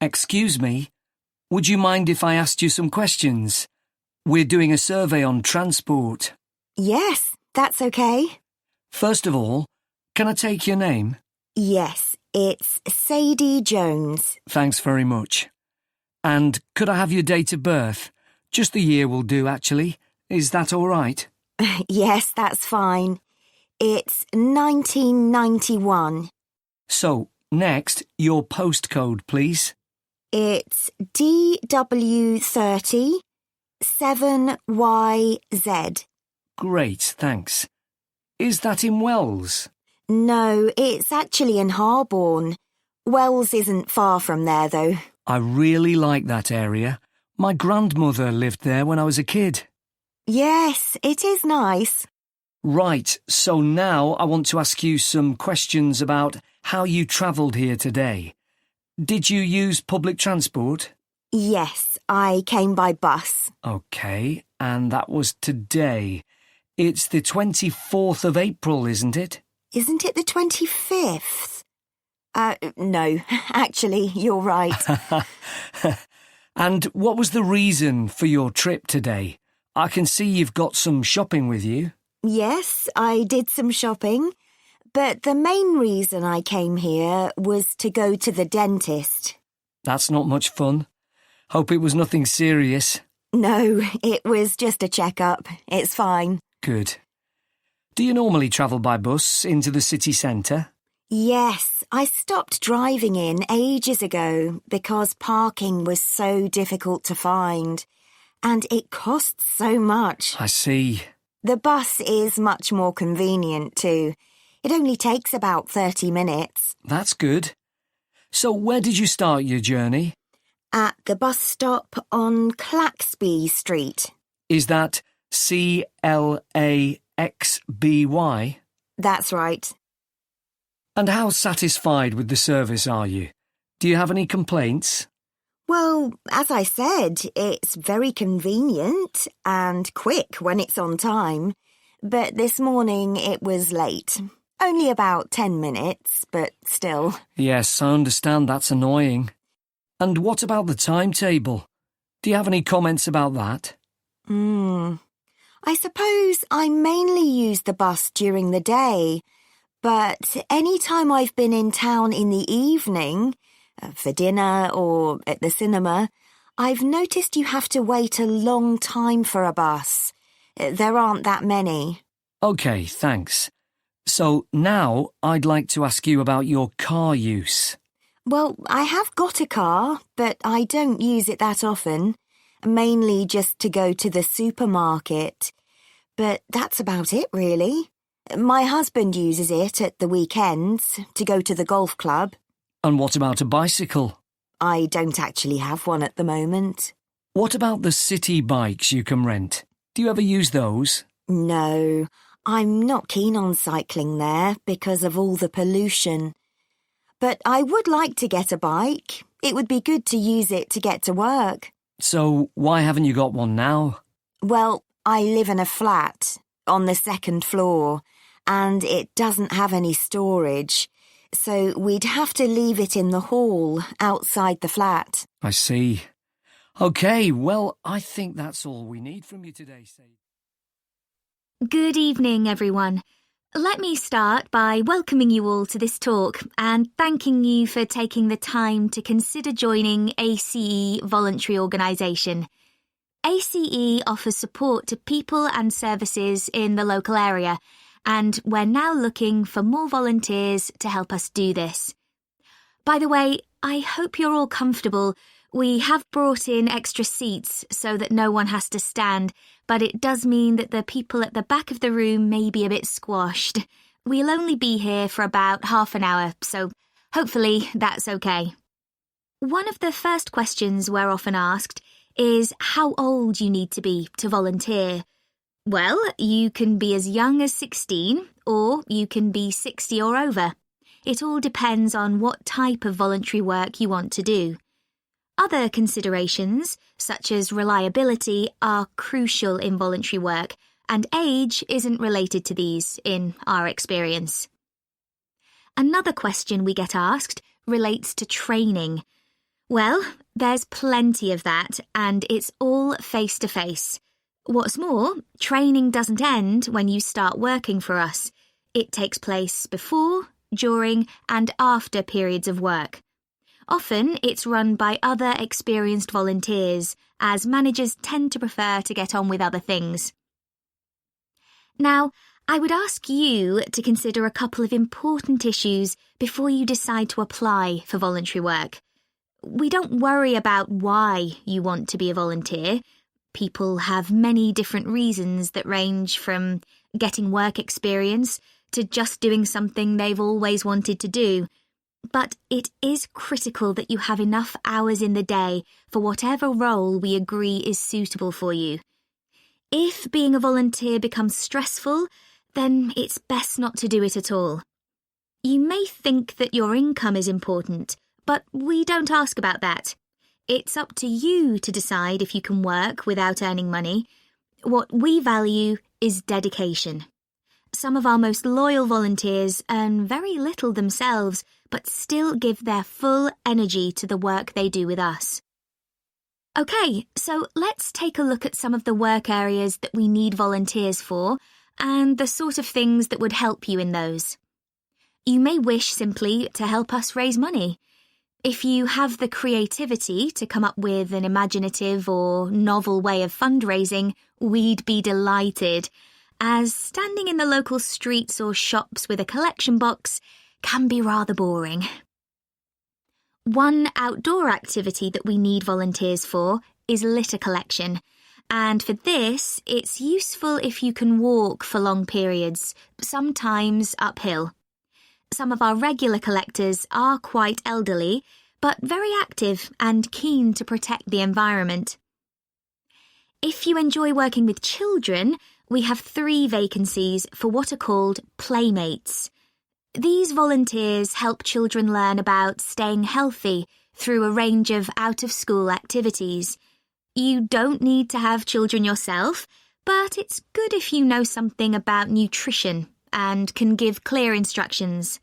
Excuse me, would you mind if I asked you some questions? We're doing a survey on transport. Yes, that's okay. First of all, can I take your name? Yes, it's Sadie Jones. Thanks very much. And could I have your date of birth? Just the year will do, actually. Is that all right? Yes, that's fine. It's 1991. So, next, your postcode, please. It's DW30 7YZ. Great, thanks. Is that in Wells? No, it's actually in Harborne. Wells isn't far from there, though. I really like that area. My grandmother lived there when I was a kid. Yes, it is nice. Right, so now I want to ask you some questions about how you travelled here today. Did you use public transport? Yes, I came by bus. OK, and that was today. It's the 24th of April, isn't it? Isn't it the 25th? No, actually, you're right. And what was the reason for your trip today? I can see you've got some shopping with you. Yes, I did some shopping, but the main reason I came here was to go to the dentist. That's not much fun. Hope it was nothing serious. No, it was just a checkup. It's fine. Good. Do you normally travel by bus into the city centre? Yes, I stopped driving in ages ago because parking was so difficult to find, and it costs so much. I see. The bus is much more convenient too. It only takes about 30 minutes. That's good. So where did you start your journey? At the bus stop on Claxby Street. Is that CLAXBY? That's right. And how satisfied with the service are you? Do you have any complaints? Well, as I said, it's very convenient and quick when it's on time. But this morning it was late. Only about 10 minutes, but still. Yes, I understand that's annoying. And what about the timetable? Do you have any comments about that? I suppose I mainly use the bus during the day, but any time I've been in town in the evening, for dinner or at the cinema, I've noticed you have to wait a long time for a bus. There aren't that many. OK, thanks. So now I'd like to ask you about your car use. Well, I have got a car, but I don't use it that often, mainly just to go to the supermarket. But that's about it, really. My husband uses it at the weekends to go to the golf club. And what about a bicycle? I don't actually have one at the moment. What about the city bikes you can rent? Do you ever use those? No, I'm not keen on cycling there because of all the pollution. But I would like to get a bike. It would be good to use it to get to work. So why haven't you got one now? Well, I live in a flat on the second floor, and it doesn't have any storage. So we'd have to leave it in the hall outside the flat. I see. OK, well, I think that's all we need from you today, Sadie. Good evening, everyone. Let me start by welcoming you all to this talk and thanking you for taking the time to consider joining ACE Voluntary Organisation. ACE offers support to people and services in the local area, and we're now looking for more volunteers to help us do this. By the way, I hope you're all comfortable. We have brought in extra seats so that no one has to stand, but it does mean that the people at the back of the room may be a bit squashed. We'll only be here for about half an hour, so hopefully that's okay. One of the first questions we're often asked is how old you need to be to volunteer. Well, you can be as young as 16, or you can be 60 or over. It all depends on what type of voluntary work you want to do. Other considerations, such as reliability, are crucial in voluntary work, and age isn't related to these, in our experience. Another question we get asked relates to training. Well, there's plenty of that, and it's all face-to-face. What's more, training doesn't end when you start working for us. It takes place before, during, and after periods of work. Often, it's run by other experienced volunteers, as managers tend to prefer to get on with other things. Now, I would ask you to consider a couple of important issues before you decide to apply for voluntary work. We don't worry about why you want to be a volunteer. People have many different reasons that range from getting work experience to just doing something they've always wanted to do. But it is critical that you have enough hours in the day for whatever role we agree is suitable for you. If being a volunteer becomes stressful, then it's best not to do it at all. You may think that your income is important, but we don't ask about that. It's up to you to decide if you can work without earning money. What we value is dedication. Some of our most loyal volunteers earn very little themselves, but still give their full energy to the work they do with us. OK, so let's take a look at some of the work areas that we need volunteers for and the sort of things that would help you in those. You may wish simply to help us raise money. If you have the creativity to come up with an imaginative or novel way of fundraising, we'd be delighted, as standing in the local streets or shops with a collection box can be rather boring. One outdoor activity that we need volunteers for is litter collection, and for this, it's useful if you can walk for long periods, sometimes uphill. Some of our regular collectors are quite elderly, but very active and keen to protect the environment. If you enjoy working with children, we have 3 vacancies for what are called playmates. These volunteers help children learn about staying healthy through a range of out-of-school activities. You don't need to have children yourself, but it's good if you know something about nutrition and can give clear instructions.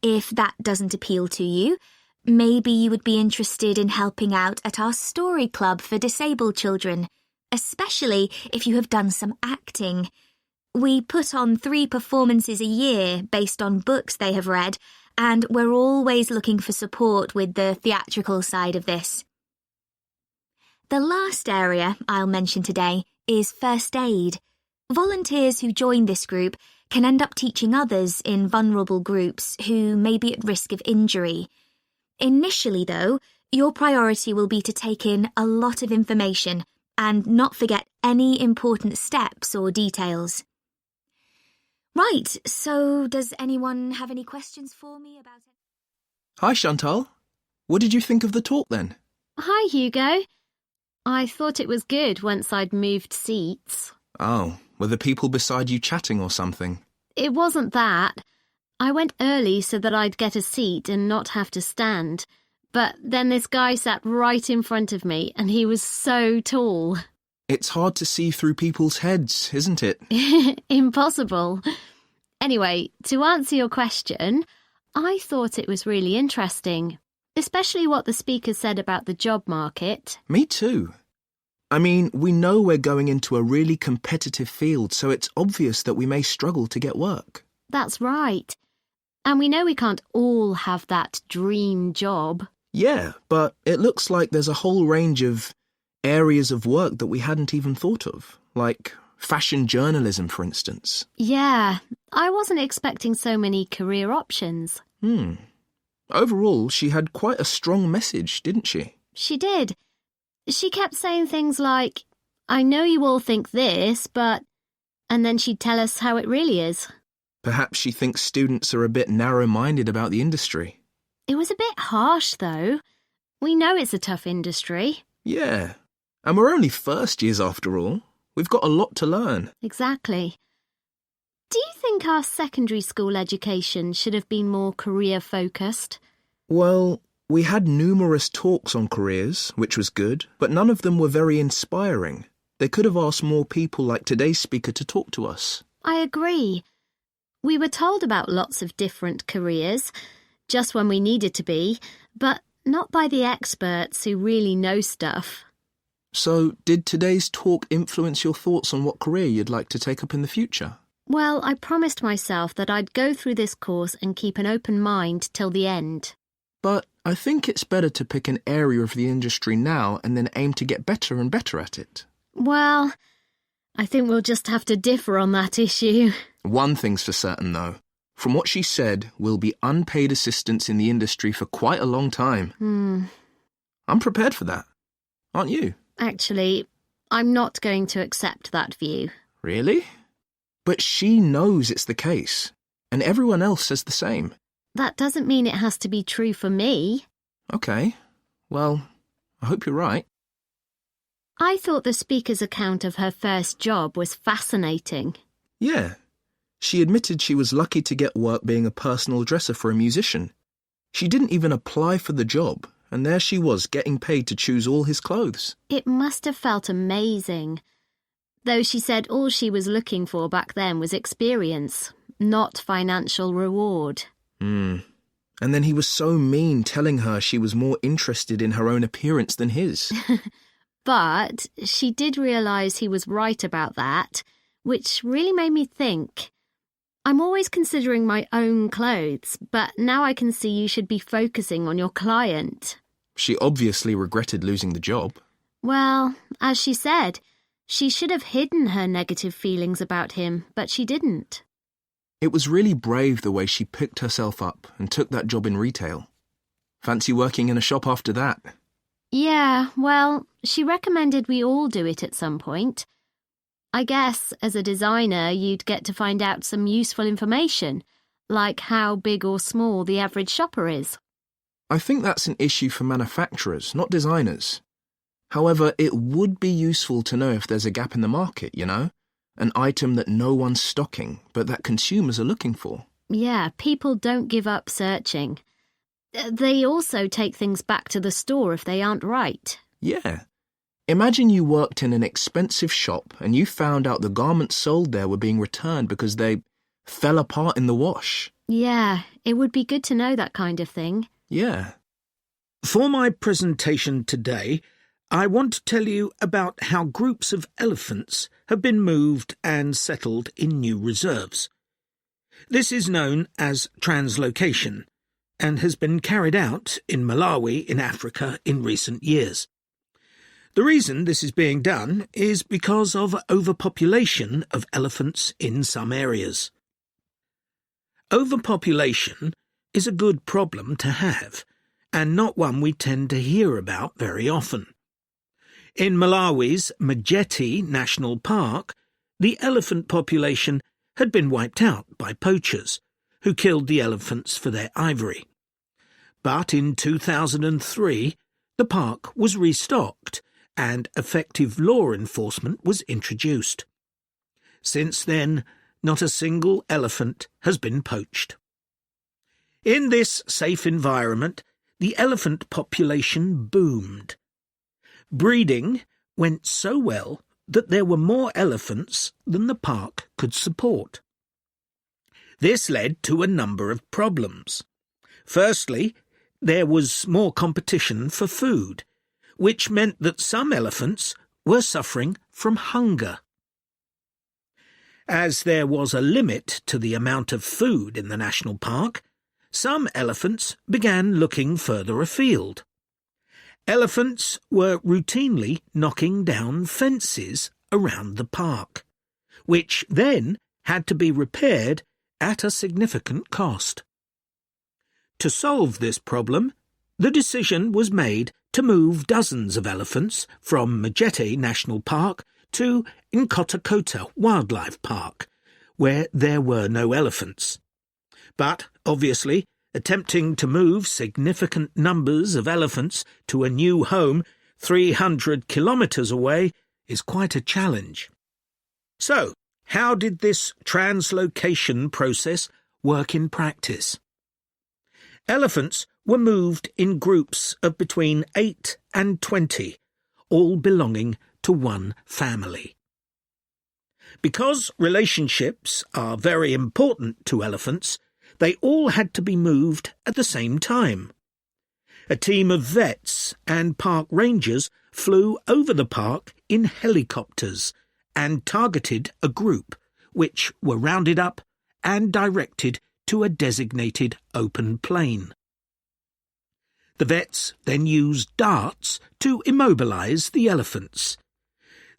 If that doesn't appeal to you, maybe you would be interested in helping out at our story club for disabled children, especially if you have done some acting. We put on 3 performances a year based on books they have read, and we're always looking for support with the theatrical side of this. The last area I'll mention today is first aid. Volunteers who join this group can end up teaching others in vulnerable groups who may be at risk of injury. Initially, though, your priority will be to take in a lot of information and not forget any important steps or details. Right, so does anyone have any questions for me about it? Hi, Chantal. What did you think of the talk then? Hi, Hugo. I thought it was good once I'd moved seats. Oh, were the people beside you chatting or something? It wasn't that. I went early so that I'd get a seat and not have to stand. But then this guy sat right in front of me and he was so tall. It's hard to see through people's heads, isn't it? Impossible. Anyway, to answer your question, I thought it was really interesting, especially what the speaker said about the job market. Me too. I mean, we know we're going into a really competitive field, so it's obvious that we may struggle to get work. That's right. And we know we can't all have that dream job. Yeah, but it looks like there's a whole range of areas of work that we hadn't even thought of, like fashion journalism, for instance. Yeah, I wasn't expecting so many career options. Overall, she had quite a strong message, didn't she? She did. She kept saying things like, I know you all think this, but... And then she'd tell us how it really is. Perhaps she thinks students are a bit narrow-minded about the industry. It was a bit harsh, though. We know it's a tough industry. Yeah, and we're only first years after all. We've got a lot to learn. Exactly. Do you think our secondary school education should have been more career-focused? Well, we had numerous talks on careers, which was good, but none of them were very inspiring. They could have asked more people like today's speaker to talk to us. I agree. We were told about lots of different careers, just when we needed to be, but not by the experts who really know stuff. So, did today's talk influence your thoughts on what career you'd like to take up in the future? Well, I promised myself that I'd go through this course and keep an open mind till the end. But I think it's better to pick an area of the industry now and then aim to get better and better at it. Well, I think we'll just have to differ on that issue. One thing's for certain, though. From what she said, we'll be unpaid assistants in the industry for quite a long time. I'm prepared for that. Aren't you? Actually, I'm not going to accept that view. Really? But she knows it's the case, and everyone else says the same. That doesn't mean it has to be true for me. Okay. Well, I hope you're right. I thought the speaker's account of her first job was fascinating. Yeah. She admitted she was lucky to get work being a personal dresser for a musician. She didn't even apply for the job, and there she was getting paid to choose all his clothes. It must have felt amazing. Though she said all she was looking for back then was experience, not financial reward. And then he was so mean, telling her she was more interested in her own appearance than his. But she did realise he was right about that, which really made me think. I'm always considering my own clothes, but now I can see you should be focusing on your client. She obviously regretted losing the job. Well, as she said, she should have hidden her negative feelings about him, but she didn't. It was really brave the way she picked herself up and took that job in retail. Fancy working in a shop after that? Yeah, well, she recommended we all do it at some point. I guess, as a designer, you'd get to find out some useful information, like how big or small the average shopper is. I think that's an issue for manufacturers, not designers. However, it would be useful to know if there's a gap in the market, you know? An item that no one's stocking, but that consumers are looking for. Yeah, people don't give up searching. They also take things back to the store if they aren't right. Yeah. Imagine you worked in an expensive shop and you found out the garments sold there were being returned because they fell apart in the wash. Yeah, it would be good to know that kind of thing. Yeah. For my presentation today, I want to tell you about how groups of elephants have been moved and settled in new reserves. This is known as translocation and has been carried out in Malawi in Africa in recent years. The reason this is being done is because of overpopulation of elephants in some areas. Overpopulation is a good problem to have, and not one we tend to hear about very often. In Malawi's Mageti National Park, the elephant population had been wiped out by poachers, who killed the elephants for their ivory. But in 2003, the park was restocked, and effective law enforcement was introduced. Since then, not a single elephant has been poached. In this safe environment, the elephant population boomed. Breeding went so well that there were more elephants than the park could support. This led to a number of problems. Firstly, there was more competition for food, which meant that some elephants were suffering from hunger. As there was a limit to the amount of food in the national park, some elephants began looking further afield. Elephants were routinely knocking down fences around the park, which then had to be repaired at a significant cost. To solve this problem, the decision was made to move dozens of elephants from Mageti National Park to Nkotakota Wildlife Park, where there were no elephants. But, obviously, attempting to move significant numbers of elephants to a new home 300 kilometres away is quite a challenge. So, how did this translocation process work in practice? Elephants were moved in groups of between 8 and 20, all belonging to one family. Because relationships are very important to elephants, they all had to be moved at the same time. A team of vets and park rangers flew over the park in helicopters and targeted a group, which were rounded up and directed to a designated open plain. The vets then used darts to immobilize the elephants.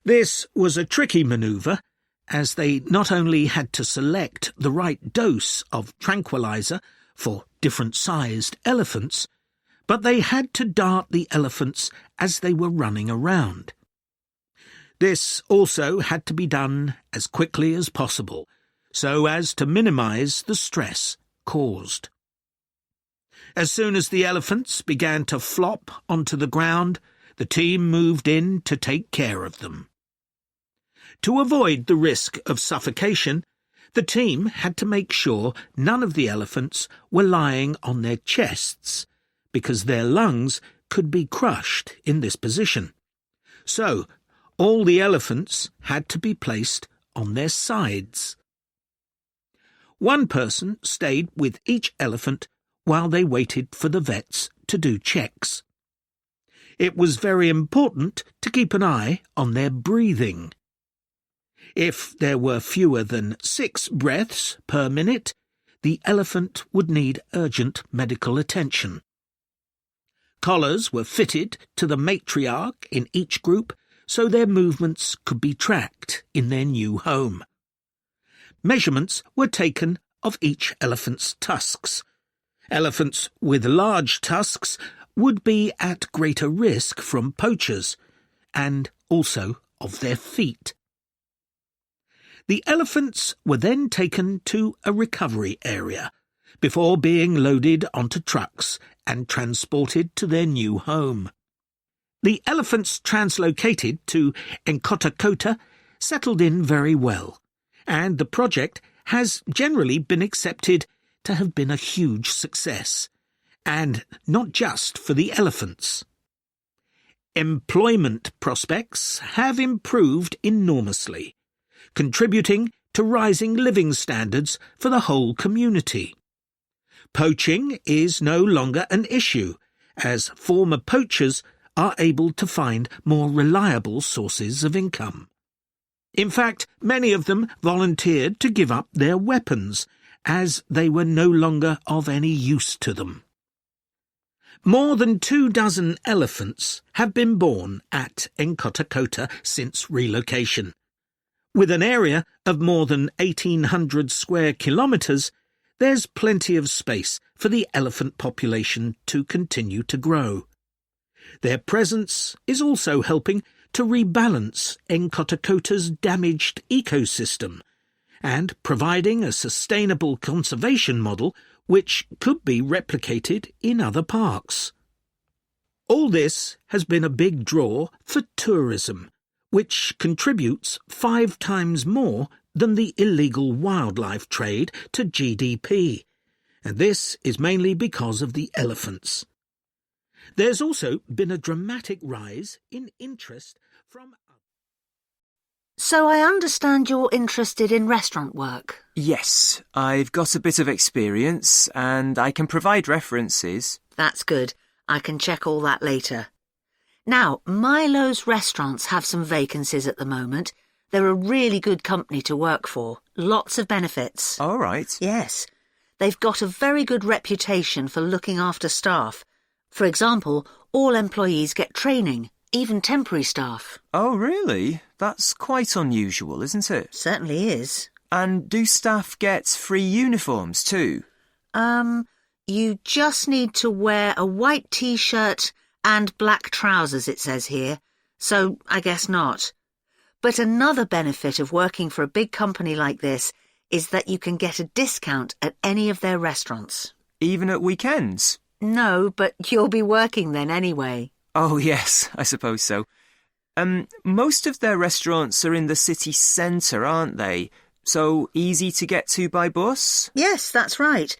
This was a tricky maneuver, as they not only had to select the right dose of tranquilizer for different-sized elephants, but they had to dart the elephants as they were running around. This also had to be done as quickly as possible, so as to minimize the stress caused. As soon as the elephants began to flop onto the ground, the team moved in to take care of them. To avoid the risk of suffocation, the team had to make sure none of the elephants were lying on their chests, because their lungs could be crushed in this position. So, all the elephants had to be placed on their sides. One person stayed with each elephant while they waited for the vets to do checks. It was very important to keep an eye on their breathing. If there were fewer than 6 breaths per minute, the elephant would need urgent medical attention. Collars were fitted to the matriarch in each group so their movements could be tracked in their new home. Measurements were taken of each elephant's tusks. Elephants with large tusks would be at greater risk from poachers, and also of their feet. The elephants were then taken to a recovery area, before being loaded onto trucks and transported to their new home. The elephants translocated to Nkhotakota settled in very well, and the project has generally been accepted to have been a huge success, and not just for the elephants. Employment prospects have improved enormously, contributing to rising living standards for the whole community. Poaching is no longer an issue, as former poachers are able to find more reliable sources of income. In fact, many of them volunteered to give up their weapons, as they were no longer of any use to them. More than 24 elephants have been born at Nkhotakota since relocation. With an area of more than 1,800 square kilometres, there's plenty of space for the elephant population to continue to grow. Their presence is also helping to rebalance Nkhotakota's damaged ecosystem and providing a sustainable conservation model which could be replicated in other parks. All this has been a big draw for tourism, which contributes 5 times more than the illegal wildlife trade to GDP, and this is mainly because of the elephants. There's also been a dramatic rise in interest from... So I understand you're interested in restaurant work? Yes, I've got a bit of experience and I can provide references. That's good. I can check all that later. Now, Milo's restaurants have some vacancies at the moment. They're a really good company to work for. Lots of benefits. All right. Yes. They've got a very good reputation for looking after staff. For example, all employees get training, even temporary staff. Oh, really? That's quite unusual, isn't it? Certainly is. And do staff get free uniforms too? You just need to wear a white t-shirt and black trousers, it says here. So I guess not. But another benefit of working for a big company like this is that you can get a discount at any of their restaurants. Even at weekends? No, but you'll be working then anyway. Oh, yes, I suppose so. Most of their restaurants are in the city centre, aren't they? So easy to get to by bus? Yes, that's right.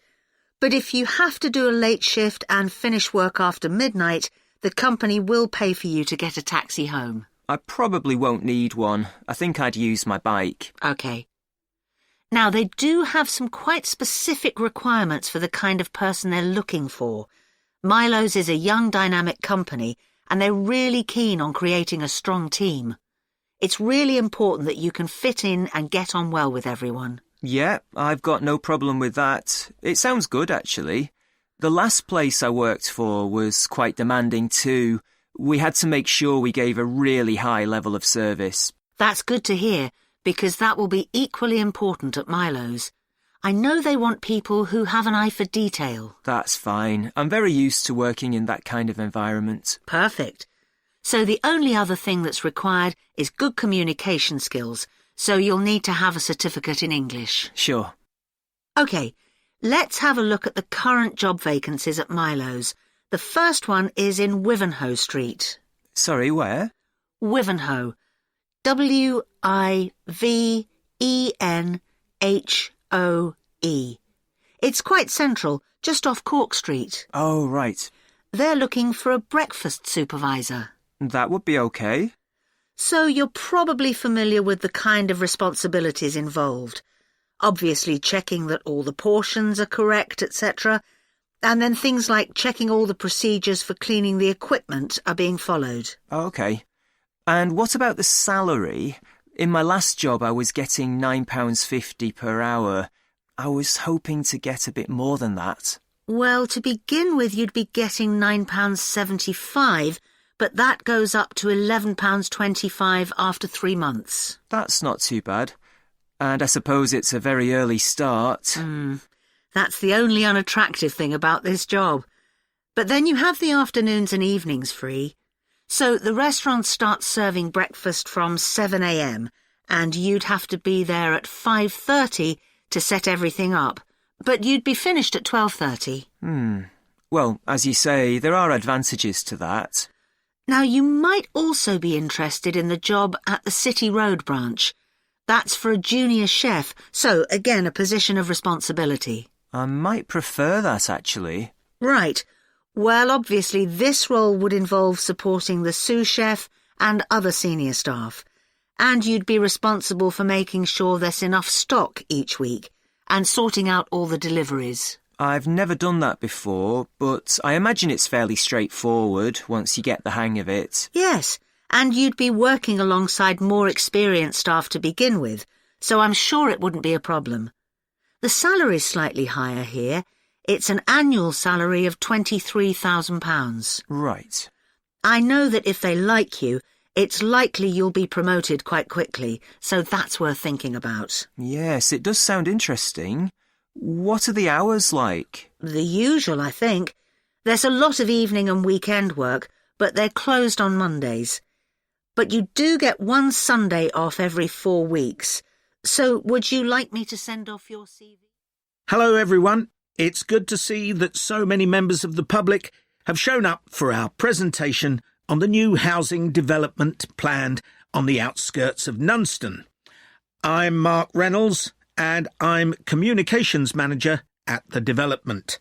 But if you have to do a late shift and finish work after midnight, the company will pay for you to get a taxi home. I probably won't need one. I think I'd use my bike. OK. Now, they do have some quite specific requirements for the kind of person they're looking for. Milo's is a young, dynamic company, and they're really keen on creating a strong team. It's really important that you can fit in and get on well with everyone. Yeah, I've got no problem with that. It sounds good, actually. The last place I worked for was quite demanding too. We had to make sure we gave a really high level of service. That's good to hear, because that will be equally important at Milo's. I know they want people who have an eye for detail. That's fine. I'm very used to working in that kind of environment. Perfect. So the only other thing that's required is good communication skills, so you'll need to have a certificate in English. Sure. OK, let's have a look at the current job vacancies at Milo's. The first one is in Wivenhoe Street. Sorry, where? Wivenhoe. W-I-V-E-N-H-O-E. It's quite central, just off Cork Street. Oh, right. They're looking for a breakfast supervisor. That would be okay. So you're probably familiar with the kind of responsibilities involved. Obviously checking that all the portions are correct, etc. And then things like checking all the procedures for cleaning the equipment are being followed. Okay. And what about the salary? In my last job, I was getting £9.50 per hour. I was hoping to get a bit more than that. Well, to begin with, you'd be getting £9.75, but that goes up to £11.25 after 3 months. That's not too bad. And I suppose it's a very early start. That's the only unattractive thing about this job. But then you have the afternoons and evenings free. So the restaurant starts serving breakfast from 7 a.m, and you'd have to be there at 5:30 to set everything up. But you'd be finished at 12:30. Well, as you say, there are advantages to that. Now, you might also be interested in the job at the City Road branch. That's for a junior chef, so again, a position of responsibility. I might prefer that, actually. Right. Well, obviously, this role would involve supporting the sous chef and other senior staff. And you'd be responsible for making sure there's enough stock each week and sorting out all the deliveries. I've never done that before, but I imagine it's fairly straightforward once you get the hang of it. Yes, and you'd be working alongside more experienced staff to begin with, so I'm sure it wouldn't be a problem. The salary's slightly higher here. It's an annual salary of £23,000. Right. I know that if they like you, it's likely you'll be promoted quite quickly, so that's worth thinking about. Yes, it does sound interesting. What are the hours like? The usual, I think. There's a lot of evening and weekend work, but they're closed on Mondays. But you do get one Sunday off every 4 weeks. So would you like me to send off your CV? Hello, everyone. It's good to see that so many members of the public have shown up for our presentation on the new housing development planned on the outskirts of Nunston. I'm Mark Reynolds, and I'm Communications Manager at the development.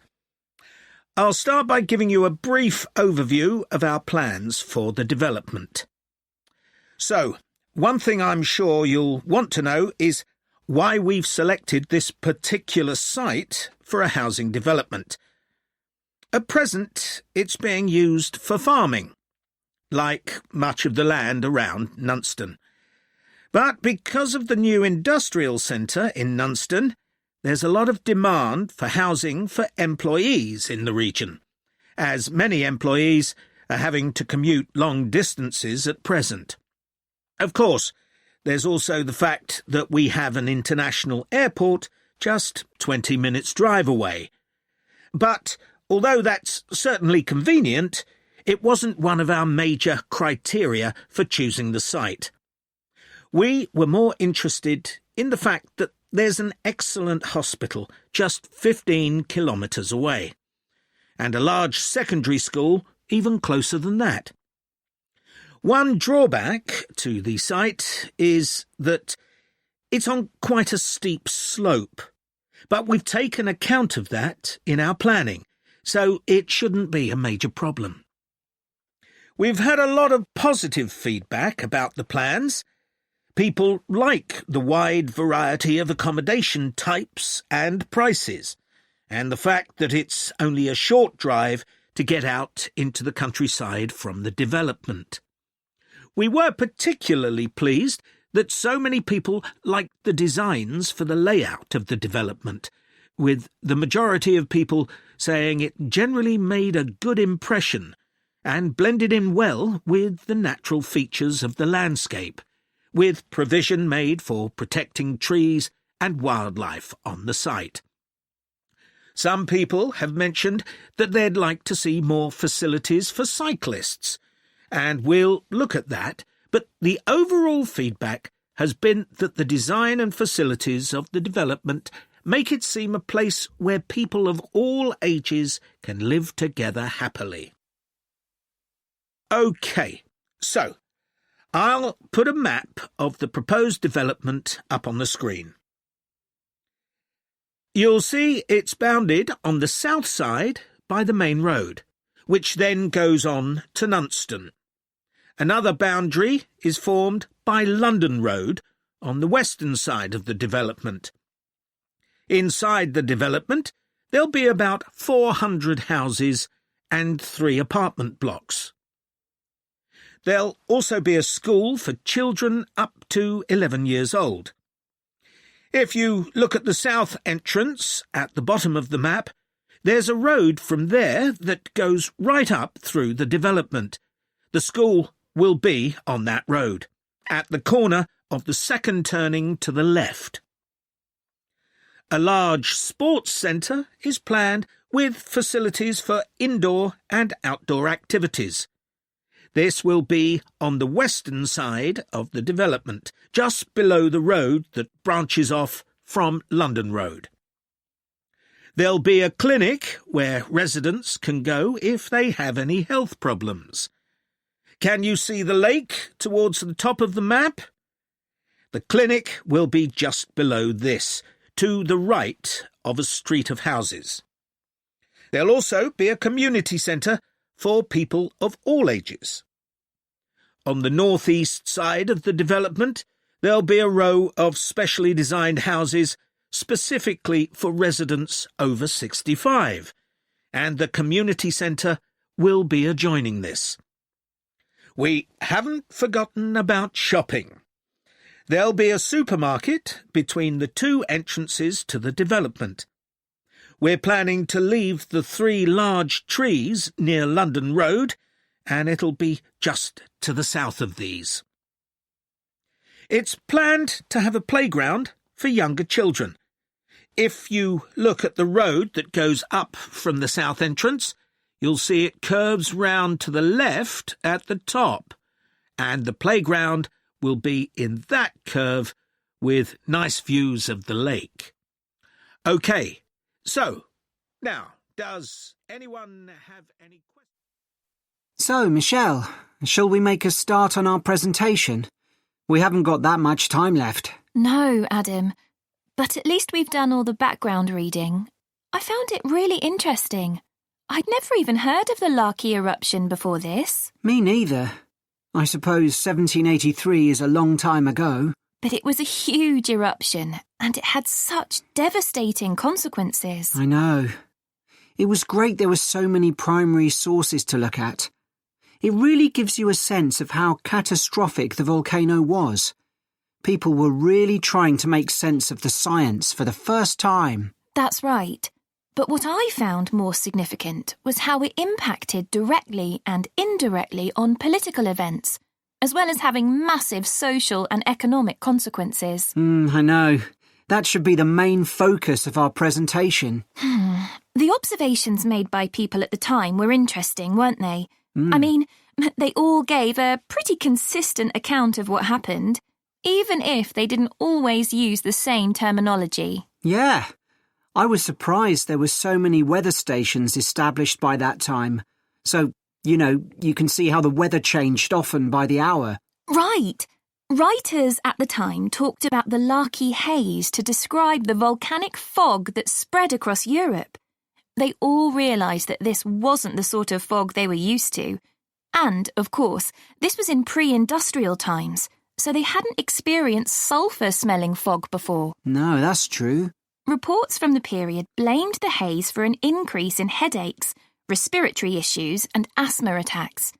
I'll start by giving you a brief overview of our plans for the development. So, one thing I'm sure you'll want to know is why we've selected this particular site for a housing development. At present, it's being used for farming, like much of the land around Nunston. But because of the new industrial centre in Nunston, there's a lot of demand for housing for employees in the region, as many employees are having to commute long distances at present. Of course, there's also the fact that we have an international airport just 20 minutes' drive away. But although that's certainly convenient, it wasn't one of our major criteria for choosing the site. We were more interested in the fact that there's an excellent hospital just 15 kilometres away, and a large secondary school even closer than that. One drawback to the site is that it's on quite a steep slope, but we've taken account of that in our planning, so it shouldn't be a major problem. We've had a lot of positive feedback about the plans. People like the wide variety of accommodation types and prices, and the fact that it's only a short drive to get out into the countryside from the development. We were particularly pleased that so many people liked the designs for the layout of the development, with the majority of people saying it generally made a good impression and blended in well with the natural features of the landscape, with provision made for protecting trees and wildlife on the site. Some people have mentioned that they'd like to see more facilities for cyclists, and we'll look at that, but the overall feedback has been that the design and facilities of the development make it seem a place where people of all ages can live together happily. OK, so I'll put a map of the proposed development up on the screen. You'll see it's bounded on the south side by the main road, which then goes on to Nunston. Another boundary is formed by London Road on the western side of the development. Inside the development, there'll be about 400 houses and 3 apartment blocks. There'll also be a school for children up to 11 years old. If you look at the south entrance at the bottom of the map, there's a road from there that goes right up through the development. The school will be on that road, at the corner of the second turning to the left. A large sports centre is planned with facilities for indoor and outdoor activities. This will be on the western side of the development, just below the road that branches off from London Road. There'll be a clinic where residents can go if they have any health problems. Can you see the lake towards the top of the map? The clinic will be just below this, to the right of a street of houses. There'll also be a community centre for people of all ages. On the northeast side of the development, there'll be a row of specially designed houses specifically for residents over 65, and the community centre will be adjoining this. We haven't forgotten about shopping. There'll be a supermarket between the 2 entrances to the development. We're planning to leave the 3 large trees near London Road, and it'll be just to the south of these. It's planned to have a playground for younger children. If you look at the road that goes up from the south entrance, you'll see it curves round to the left at the top, and the playground will be in that curve with nice views of the lake. OK, so, now, does anyone have any questions? So, Michelle, shall we make a start on our presentation? We haven't got that much time left. No, Adam. But at least we've done all the background reading. I found it really interesting. I'd never even heard of the Larky eruption before this. Me neither. I suppose 1783 is a long time ago. But it was a huge eruption, and it had such devastating consequences. I know. It was great there were so many primary sources to look at. It really gives you a sense of how catastrophic the volcano was. People were really trying to make sense of the science for the first time. That's right. But what I found more significant was how it impacted directly and indirectly on political events, as well as having massive social and economic consequences. I know. That should be the main focus of our presentation. The observations made by people at the time were interesting, weren't they? I mean, they all gave a pretty consistent account of what happened, even if they didn't always use the same terminology. Yeah. I was surprised there were so many weather stations established by that time. So, you can see how the weather changed often by the hour. Right. Writers at the time talked about the Larky haze to describe the volcanic fog that spread across Europe. They all realised that this wasn't the sort of fog they were used to. And, of course, this was in pre-industrial times, so they hadn't experienced sulphur-smelling fog before. No, that's true. Reports from the period blamed the haze for an increase in headaches, respiratory issues and asthma attacks.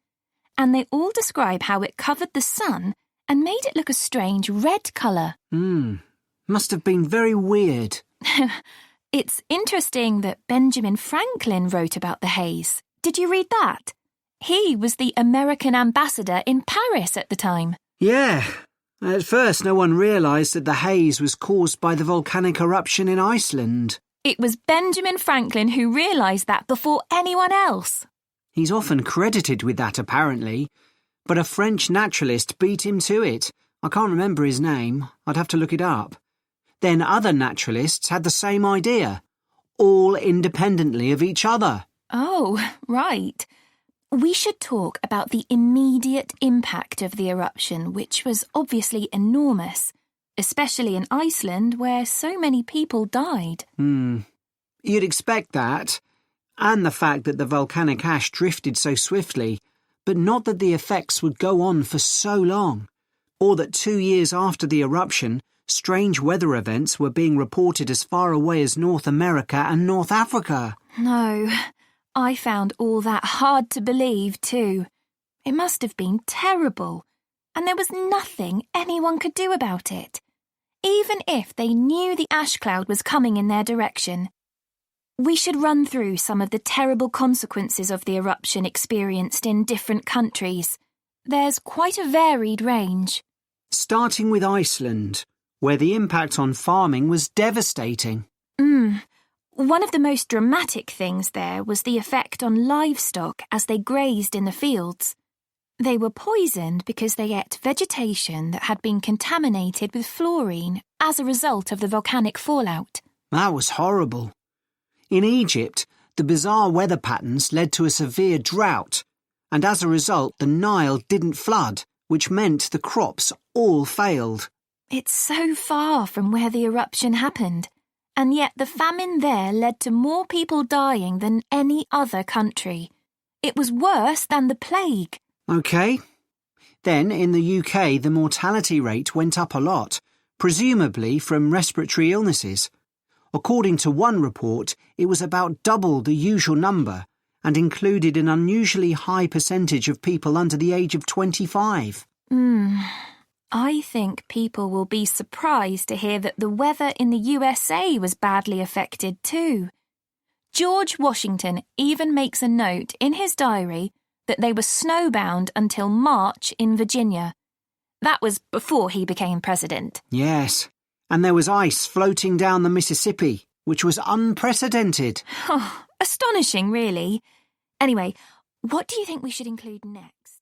And they all describe how it covered the sun and made it look a strange red colour. Must have been very weird. It's interesting that Benjamin Franklin wrote about the haze. Did you read that? He was the American ambassador in Paris at the time. Yeah. At first, no one realised that the haze was caused by the volcanic eruption in Iceland. It was Benjamin Franklin who realised that before anyone else. He's often credited with that, apparently. But a French naturalist beat him to it. I can't remember his name. I'd have to look it up. Then other naturalists had the same idea, all independently of each other. Oh, right. We should talk about the immediate impact of the eruption, which was obviously enormous, especially in Iceland, where so many people died. You'd expect that, and the fact that the volcanic ash drifted so swiftly, but not that the effects would go on for so long, or that 2 years after the eruption, strange weather events were being reported as far away as North America and North Africa. No, I found all that hard to believe too. It must have been terrible, and there was nothing anyone could do about it, even if they knew the ash cloud was coming in their direction. We should run through some of the terrible consequences of the eruption experienced in different countries. There's quite a varied range. Starting with Iceland, where the impact on farming was devastating. One of the most dramatic things there was the effect on livestock as they grazed in the fields. They were poisoned because they ate vegetation that had been contaminated with fluorine as a result of the volcanic fallout. That was horrible. In Egypt, the bizarre weather patterns led to a severe drought, and as a result the Nile didn't flood, which meant the crops all failed. It's so far from where the eruption happened, and yet the famine there led to more people dying than any other country. It was worse than the plague. OK. Then, in the UK, the mortality rate went up a lot, presumably from respiratory illnesses. According to one report, it was about double the usual number and included an unusually high percentage of people under the age of 25. I think people will be surprised to hear that the weather in the USA was badly affected too. George Washington even makes a note in his diary that they were snowbound until March in Virginia. That was before he became president. Yes, and there was ice floating down the Mississippi, which was unprecedented. Astonishing, really. Anyway, what do you think we should include next?